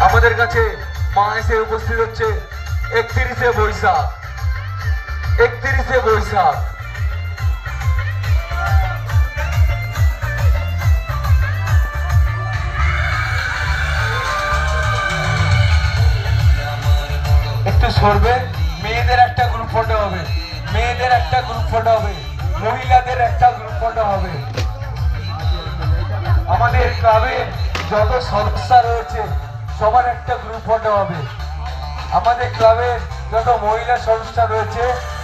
আমাদের কাছে মা এসে উপস্থিত হচ্ছে 31শে বৈশাখ। 31শে বৈশাখ একটু সরবে। মেয়েদের একটা গ্রুপ ফটো হবে, মেয়েদের একটা গ্রুপ ফটো হবে, মহিলাদের একটা গ্রুপ ফটো হবে। আমাদের ক্লাবে যত সদস্য রয়েছে সবার একটা গ্রুপ ফটো হবে। আমাদের ক্লাবে যত মহিলা সদস্য রয়েছে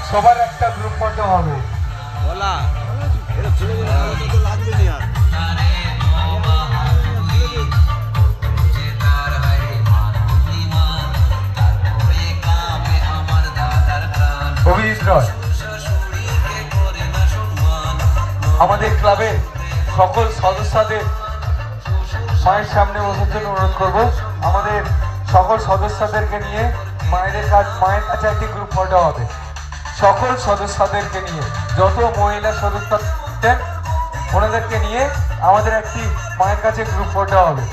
সবার একটা গ্রুপ ফটো হবে। অভিজিৎ রয়, আমাদের ক্লাবের সকল সদস্যদের মায়ের সামনে বসার জন্য অনুরোধ করব। আমাদের সকল সদস্যদেরকে নিয়ে মায়ের কাছে একটি গ্রুপ ফটো হবে। সকল সদস্যদেরকে নিয়ে, যত মহিলা সদস্য ওনাদেরকে নিয়ে আমাদের একটি মায়ের কাছে গ্রুপ ফটো হবে।